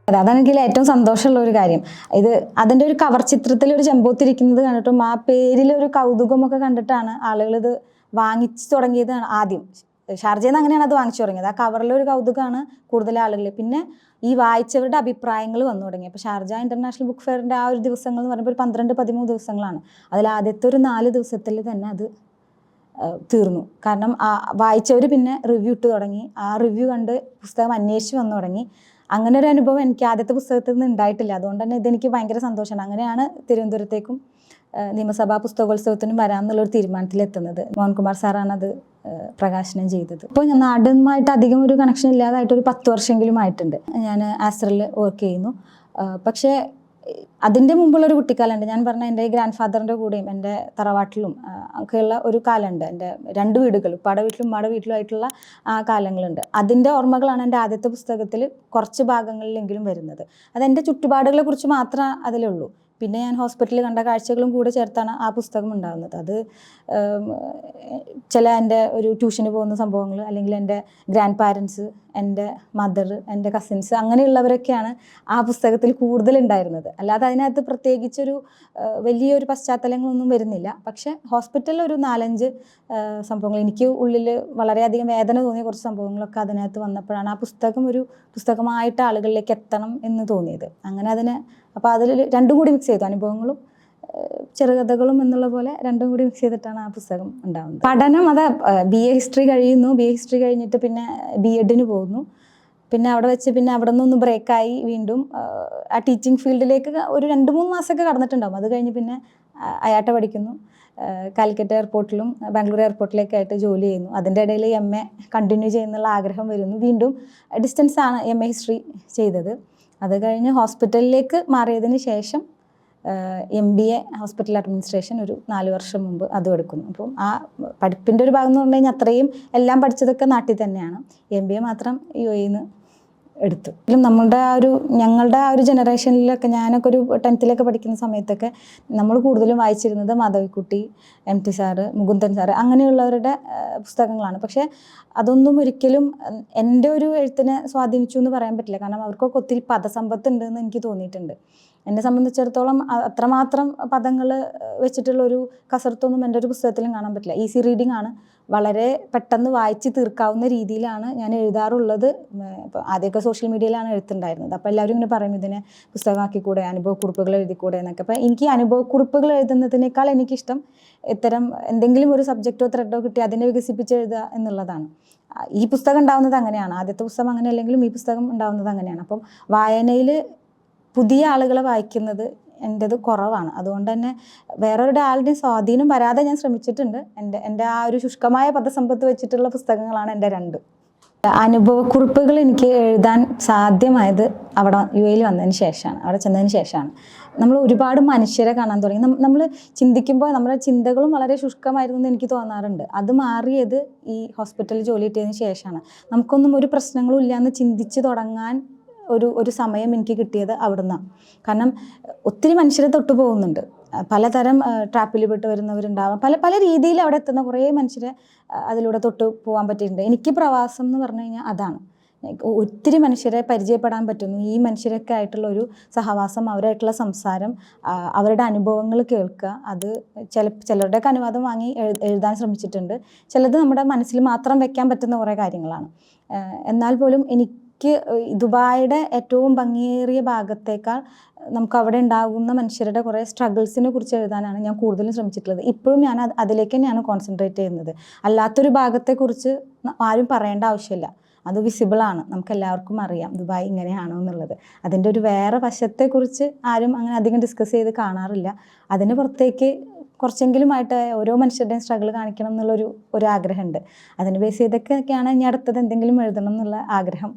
അതാണ് എനിക്ക് ഏറ്റവും സന്തോഷമുള്ള ഒരു കാര്യം. അതിൻ്റെ ഒരു കവർ ചിത്രത്തിൽ ഒരു ചെമ്പോത്തിരിക്കുന്നത് കണ്ടിട്ടും ആ പേരിൽ ഒരു കൗതുകമൊക്കെ കണ്ടിട്ടാണ് ആളുകൾ ഇത് വാങ്ങിച്ചു തുടങ്ങിയതാണ് ആദ്യം. ഷാർജയിൽ നിന്ന് അങ്ങനെയാണ് അത് വാങ്ങിച്ചു തുടങ്ങിയത്. ആ കവറിലൊരു കൗതുകമാണ് കൂടുതൽ ആളുകൾ. പിന്നെ ഈ വായിച്ചവരുടെ അഭിപ്രായങ്ങൾ വന്നു തുടങ്ങി. അപ്പോൾ ഷാർജ ഇൻ്റർനാഷണൽ ബുക്ക് ഫെയറിൻ്റെ ആ ഒരു ദിവസങ്ങൾ എന്ന് പറയുമ്പോൾ ഒരു 12-13 ദിവസങ്ങളാണ്. അതിൽ ആദ്യത്തെ ഒരു 4 ദിവസത്തിൽ തന്നെ അത് തീർന്നു. കാരണം വായിച്ചവർ പിന്നെ റിവ്യൂ ഇട്ട് തുടങ്ങി. ആ റിവ്യൂ കണ്ട് പുസ്തകം അന്വേഷിച്ച് വന്നു തുടങ്ങി. അങ്ങനെ ഒരു അനുഭവം എനിക്ക് ആദ്യത്തെ പുസ്തകത്തിൽ നിന്ന് ഉണ്ടായിട്ടില്ല. അതുകൊണ്ട് തന്നെ ഇതെനിക്ക് ഭയങ്കര സന്തോഷമാണ്. അങ്ങനെയാണ് തിരുവനന്തപുരത്തേക്കും നിയമസഭാ പുസ്തകോത്സവത്തിനും വരാമെന്നുള്ളൊരു തീരുമാനത്തിലെത്തുന്നത്. മോഹൻകുമാർ സാറാണ് അത് പ്രകാശനം ചെയ്തത്. ഇപ്പോൾ ഞാൻ നാടുമായിട്ട് അധികം ഒരു കണക്ഷൻ ഇല്ലാതായിട്ട് ഒരു 10 വർഷമെങ്കിലും ആയിട്ടുണ്ട്. ഞാൻ ആസ്ട്രലിൽ വർക്ക് ചെയ്യുന്നു. പക്ഷേ അതിൻ്റെ മുമ്പുള്ളൊരു കുട്ടിക്കാലമുണ്ട്. ഞാൻ പറഞ്ഞ എൻ്റെ ഗ്രാൻഡ് ഫാദറിൻ്റെ കൂടെയും എൻ്റെ തറവാട്ടിലും ഒക്കെയുള്ള ഒരു കാലമുണ്ട്. എൻ്റെ 2 വീടുകൾ, ഉപ്പാടെ വീട്ടിലും ഉമ്മാടെ വീട്ടിലുമായിട്ടുള്ള ആ കാലങ്ങളുണ്ട്. അതിൻ്റെ ഓർമ്മകളാണ് എൻ്റെ ആദ്യത്തെ പുസ്തകത്തിൽ കുറച്ച് ഭാഗങ്ങളിലെങ്കിലും വരുന്നത്. അതെൻ്റെ ചുറ്റുപാടുകളെ കുറിച്ച് മാത്രമേ അതിലുള്ളൂ. പിന്നെ ഞാൻ ഹോസ്പിറ്റലിൽ കണ്ട കാഴ്ചകളും കൂടെ ചേർത്താണ് ആ പുസ്തകം ഉണ്ടാകുന്നത്. അത് ചില എൻ്റെ ഒരു ട്യൂഷന് പോകുന്ന സംഭവങ്ങൾ, അല്ലെങ്കിൽ എൻ്റെ ഗ്രാൻഡ് പാരൻസ്, എൻ്റെ മദർ, എൻ്റെ കസിൻസ്, അങ്ങനെയുള്ളവരൊക്കെയാണ് ആ പുസ്തകത്തിൽ കൂടുതലുണ്ടായിരുന്നത്. അല്ലാതെ അതിനകത്ത് പ്രത്യേകിച്ചൊരു വലിയൊരു പശ്ചാത്തലങ്ങളൊന്നും വരുന്നില്ല. പക്ഷേ ഹോസ്പിറ്റലിൽ ഒരു 4-5 സംഭവങ്ങൾ, എനിക്ക് ഉള്ളിൽ വളരെയധികം വേദന തോന്നിയ കുറച്ച് സംഭവങ്ങളൊക്കെ അതിനകത്ത് വന്നപ്പോഴാണ് ആ പുസ്തകം ഒരു പുസ്തകമായിട്ട് ആളുകളിലേക്ക് എത്തണം എന്ന് തോന്നിയത്. അങ്ങനെ അപ്പോൾ അതിൽ 2 കൂടി മിക്സ് ചെയ്തു, അനുഭവങ്ങളും ചെറുകഥകളും എന്നുള്ള പോലെ 2 കൂടി മിക്സ് ചെയ്തിട്ടാണ് ആ പുസ്തകം ഉണ്ടാകുന്നത്. പഠനം BA ഹിസ്റ്ററി കഴിയുന്നു. BA ഹിസ്റ്ററി കഴിഞ്ഞിട്ട് പിന്നെ B.Edന് പോകുന്നു. പിന്നെ അവിടെ വെച്ച് പിന്നെ അവിടെ നിന്നൊന്ന് ബ്രേക്കായി വീണ്ടും ആ ടീച്ചിങ് ഫീൽഡിലേക്ക് ഒരു 2-3 മാസമൊക്കെ കടന്നിട്ടുണ്ടാകും. അത് കഴിഞ്ഞ് പിന്നെ അയാട്ട പഠിക്കുന്നു. കാലിക്കറ്റ് എയർപോർട്ടിലും ബാംഗ്ലൂർ എയർപോർട്ടിലേക്കായിട്ട് ജോലി ചെയ്യുന്നു. അതിൻ്റെ ഇടയിൽ MA കണ്ടിന്യൂ ചെയ്യുന്നുള്ള ആഗ്രഹം വരുന്നു. വീണ്ടും ഡിസ്റ്റൻസാണ് MA ഹിസ്റ്ററി ചെയ്തത്. അത് കഴിഞ്ഞ് ഹോസ്പിറ്റലിലേക്ക് മാറിയതിന് ശേഷം MBA ഹോസ്പിറ്റൽ അഡ്മിനിസ്ട്രേഷൻ ഒരു 4 വർഷം മുമ്പ് അതും എടുക്കുന്നു. അപ്പം ആ പഠിപ്പിൻ്റെ ഒരു ഭാഗം എന്ന് പറഞ്ഞു കഴിഞ്ഞാൽ അത്രയും എല്ലാം പഠിച്ചതൊക്കെ നാട്ടിൽ തന്നെയാണ്. MBA മാത്രം UAE എടുത്തു. ഞങ്ങളുടെ ആ ഒരു ജനറേഷനിലൊക്കെ, ഞാനൊക്കെ ഒരു 10th പഠിക്കുന്ന സമയത്തൊക്കെ നമ്മൾ കൂടുതലും വായിച്ചിരുന്നത് Madhavikutty, MT sir, Mukundan sir, അങ്ങനെയുള്ളവരുടെ പുസ്തകങ്ങളാണ്. പക്ഷേ അതൊന്നും ഒരിക്കലും എൻ്റെ ഒരു എഴുത്തിനെ സ്വാധീനിച്ചു എന്ന് പറയാൻ പറ്റില്ല. കാരണം അവർക്കൊക്കെ ഒത്തിരി പദസമ്പത്ത് ഉണ്ടെന്ന് എനിക്ക് തോന്നിയിട്ടുണ്ട്. എന്നെ സംബന്ധിച്ചിടത്തോളം അത്രമാത്രം പദങ്ങൾ വെച്ചിട്ടുള്ളൊരു കസർത്തൊന്നും എൻ്റെ ഒരു പുസ്തകത്തിലും കാണാൻ പറ്റില്ല. ഈസി റീഡിംഗ് ആണ്. വളരെ പെട്ടെന്ന് വായിച്ച് തീർക്കാവുന്ന രീതിയിലാണ് ഞാൻ എഴുതാറുള്ളത്. ഇപ്പോൾ ആദ്യമൊക്കെ സോഷ്യൽ മീഡിയയിലാണ് എഴുത്തുണ്ടായിരുന്നത്. അപ്പോൾ എല്ലാവരും ഇങ്ങനെ പറയും, ഇതിനെ പുസ്തകമാക്കിക്കൂടെ, അനുഭവക്കുറിപ്പുകൾ എഴുതിക്കൂടെ എന്നൊക്കെ. അപ്പോൾ എനിക്ക് അനുഭവക്കുറിപ്പുകൾ എഴുതുന്നതിനേക്കാൾ എനിക്കിഷ്ടം ഇത്തരം എന്തെങ്കിലും ഒരു സബ്ജക്റ്റോ ത്രെഡോ കിട്ടി അതിനെ വികസിപ്പിച്ച് എഴുതുക എന്നുള്ളതാണ്. ഈ പുസ്തകം ഉണ്ടാവുന്നത് അങ്ങനെയാണ്. ആദ്യത്തെ പുസ്തകം അങ്ങനെ അല്ലെങ്കിലും ഈ പുസ്തകം ഉണ്ടാവുന്നത് അങ്ങനെയാണ്. അപ്പം വായനയിൽ പുതിയ ആളുകളെ വായിക്കുന്നത് എൻ്റെത് കുറവാണ്. അതുകൊണ്ട് തന്നെ വേറൊരു ആളുടെയും സ്വാധീനം വരാതെ ഞാൻ ശ്രമിച്ചിട്ടുണ്ട്. എൻ്റെ ആ ഒരു ശുഷ്കമായ പദസമ്പത്ത് വെച്ചിട്ടുള്ള പുസ്തകങ്ങളാണ് എൻ്റെ 2. അനുഭവക്കുറിപ്പുകൾ എനിക്ക് എഴുതാൻ സാധ്യമായത് അവിടെ UAE വന്നതിന് ശേഷമാണ്, അവിടെ ചെന്നതിന് ശേഷമാണ്. നമ്മൾ ഒരുപാട് മനുഷ്യരെ കാണാൻ തുടങ്ങി. നമ്മൾ ചിന്തിക്കുമ്പോൾ നമ്മുടെ ചിന്തകളും വളരെ ശുഷ്കമായിരുന്നു എന്ന് എനിക്ക് തോന്നാറുണ്ട്. അത് മാറിയത് ഈ ഹോസ്പിറ്റലിൽ ജോലി കിട്ടിയതിന് ശേഷമാണ്. നമുക്കൊന്നും ഒരു പ്രശ്നങ്ങളും ഇല്ലയെന്ന് ചിന്തിച്ച് തുടങ്ങാൻ ഒരു സമയം എനിക്ക് കിട്ടിയത് അവിടുന്നാണ്. കാരണം ഒത്തിരി മനുഷ്യരെ തൊട്ടു പോകുന്നുണ്ട്. പലതരം ട്രാപ്പിൽ പെട്ട് വരുന്നവരുണ്ടാവാം. പല രീതിയിൽ അവിടെ എത്തുന്ന കുറേ മനുഷ്യരെ അതിലൂടെ തൊട്ട് പോകാൻ പറ്റിയിട്ടുണ്ട്. എനിക്ക് പ്രവാസം എന്ന് പറഞ്ഞു കഴിഞ്ഞാൽ അതാണ്. ഒത്തിരി മനുഷ്യരെ പരിചയപ്പെടാൻ പറ്റുന്നു. ഈ മനുഷ്യരൊക്കെ ആയിട്ടുള്ള ഒരു സഹവാസം, അവരായിട്ടുള്ള സംസാരം, അവരുടെ അനുഭവങ്ങൾ കേൾക്കുക. അത് ചിലരുടെയൊക്കെ അനുവാദം വാങ്ങി എഴുതാൻ ശ്രമിച്ചിട്ടുണ്ട്. ചിലത് നമ്മുടെ മനസ്സിൽ മാത്രം വെക്കാൻ പറ്റുന്ന കുറേ കാര്യങ്ങളാണ്. എന്നാൽ പോലും എനിക്ക് ദുബായിയുടെ ഏറ്റവും ഭംഗിയേറിയ ഭാഗത്തേക്കാൾ നമുക്ക് അവിടെ ഉണ്ടാകുന്ന മനുഷ്യരുടെ കുറേ സ്ട്രഗിൾസിനെ കുറിച്ച് എഴുതാനാണ് ഞാൻ കൂടുതലും ശ്രമിച്ചിട്ടുള്ളത്. ഇപ്പോഴും ഞാൻ അതിലേക്ക് തന്നെയാണ് കോൺസെൻട്രേറ്റ് ചെയ്യുന്നത്. അല്ലാത്തൊരു ഭാഗത്തെക്കുറിച്ച് ആരും പറയേണ്ട ആവശ്യമില്ല. അത് വിസിബിളാണ്, നമുക്ക് എല്ലാവർക്കും അറിയാം ദുബായ് ഇങ്ങനെയാണോ എന്നുള്ളത്. അതിൻ്റെ ഒരു വേറെ വശത്തെക്കുറിച്ച് ആരും അങ്ങനെ അധികം ഡിസ്കസ് ചെയ്ത് കാണാറില്ല. അതിന് പുറത്തേക്ക് കുറച്ചെങ്കിലുമായിട്ട് ഓരോ മനുഷ്യരുടെയും സ്ട്രഗിൾ കാണിക്കണം എന്നുള്ളൊരു ആഗ്രഹമുണ്ട്. അതിന് ബേസ് ചെയ്തൊക്കെയാണ് ഇനി അടുത്തത് എന്തെങ്കിലും എഴുതണം എന്നുള്ള ആഗ്രഹം.